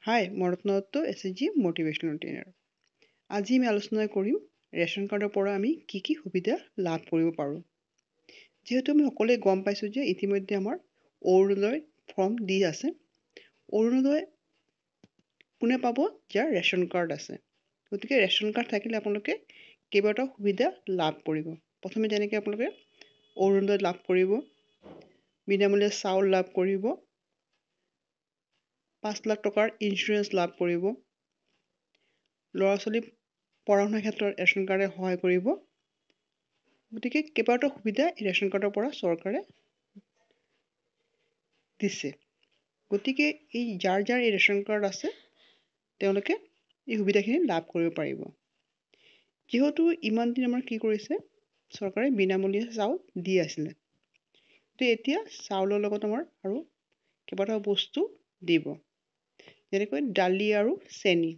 হাই, মই ৰত্নদত্ত SHG motivational trainer. আজি আমি আলোচনা কৰিম ৰেচন কাৰ্ডৰ পৰা আমি কি সুবিধা লাভ কৰিব পাৰোঁ। যিহেতু আমি সকলোৱে গম পাইছোঁ যে ইতিমধ্যে আমাৰ অৰুণোদয় ফৰ্ম দি আছে। অৰুণোদয় কোনে পাব? যাৰ ৰেচন কাৰ্ড আছে। গতিকে ৰেচন কাৰ্ড থাকিলে আপোনালোকে কেইবাটাও সুবিধা লাভ কৰিব। প্ৰথমে যেনেকৈ আপোনালোকে অৰুণোদয় লাভ কৰিব, বিনামূলীয়া চাউল লাভ কৰিব, 5 লাখ টকাৰ ইঞ্চুৰেঞ্চ লাভ কৰিব, ল'ৰা ছোৱালী পঢ়া শুনাৰ ক্ষেত্ৰত ৰেচন কাৰ্ডে সহায় কৰিব। গতিকে কেইবাটাও সুবিধা এই ৰেচন কাৰ্ডৰ পৰা চৰকাৰে দিছে। গতিকে যাৰ এই ৰেচন কাৰ্ড আছে তেওঁলোকে এই সুবিধাখিনি লাভ কৰিব পাৰিব। যিহেতু ইমান দিন আমাৰ কি কৰিছে, চৰকাৰে বিনামূলীয়া চাউল দি আছিলে। তো এতিয়া চাউলৰ লগত আমাৰ আৰু কেইবাটাও বস্তু দিব। যেনেকৈ দালি আৰু চেনি।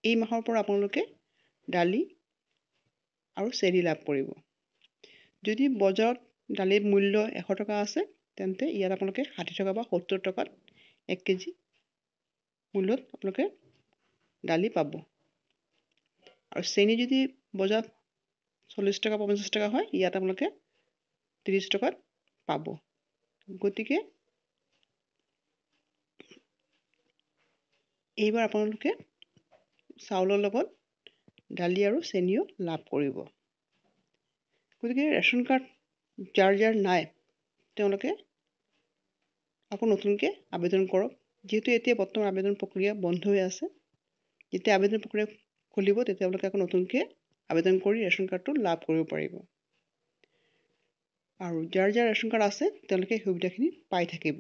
এই মাহৰ পৰা আপোনালোকে দালি আৰু চেনি লাভ কৰিব। যদি বজাৰত দালিৰ মূল্য 100 টকা আছে, তেন্তে ইয়াত আপোনালোকে 60 টকা বা 70 টকাত 1 কেজি মূল্যত আপোনালোকে দালি পাব। আৰু চেনি যদি বজাৰত 40 টকা 50 টকা হয়, ইয়াত আপোনালোকে 30 টকাত পাব। গতিকে এইবাৰ আপোনালোকে চাউলৰ লগত দালি আৰু চেনিও লাভ কৰিব। গতিকে ৰেচন কাৰ্ড যাৰ নাই তেওঁলোকে আকৌ নতুনকৈ আবেদন কৰক। যিহেতু এতিয়া বৰ্তমান আবেদন প্ৰক্ৰিয়া বন্ধ হৈ আছে। যেতিয়া আবেদন প্ৰক্ৰিয়া খুলিব তেতিয়া তেওঁলোকে আকৌ নতুনকৈ আবেদন কৰি ৰেচন কাৰ্ডটো লাভ কৰিব পাৰিব। আৰু যাৰ ৰেচন কাৰ্ড আছে তেওঁলোকে সুবিধাখিনি পাই থাকিব।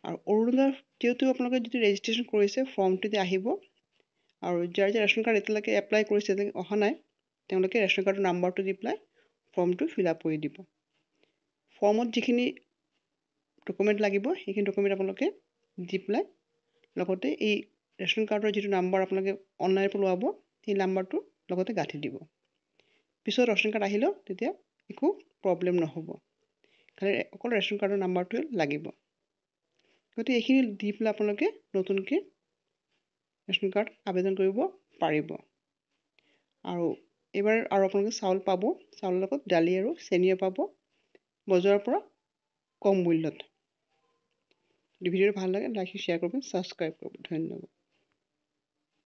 আৰু অৰুণোদয় যিহেতু আপোনালোকে যদি ৰেজিষ্ট্ৰেশ্যন কৰিছে, ফৰ্মটো যে আহিব, আৰু যাৰ ৰেচন কাৰ্ড এতিয়ালৈকে এপ্লাই কৰিছে অহা নাই, তেওঁলোকে ৰেচন কাৰ্ডৰ নাম্বাৰটো দি পেলাই ফৰ্মটো ফিল আপ কৰি দিব। ফৰ্মত যিখিনি ডকুমেণ্ট লাগিব সেইখিনি ডকুমেণ্ট আপোনালোকে দি পেলাই লগতে এই ৰেচন কাৰ্ডৰ যিটো নাম্বাৰ আপোনালোকে অনলাইনৰ পৰা লোৱাব, সেই নাম্বাৰটো লগতে গাঁঠি দিব। পিছত ৰেচন কাৰ্ড আহিলেও তেতিয়া একো প্ৰব্লেম নহ'ব। খালি অকল ৰেচন কাৰ্ডৰ নাম্বাৰটোৱে লাগিব। গতিকে এইখিনি দি পেলাই আপোনালোকে নতুনকৈ ৰেচন কাৰ্ড আবেদন কৰিব পাৰিব। আৰু এইবাৰ আৰু আপোনালোকে চাউল পাব, চাউলৰ লগত দালি আৰু চেনিও পাব বজাৰৰ পৰা কম মূল্যত। ভিডিঅ'টো ভাল লাগে লাইক শ্বেয়াৰ কৰিব, ছাবস্ক্ৰাইব কৰিব। ধন্যবাদ।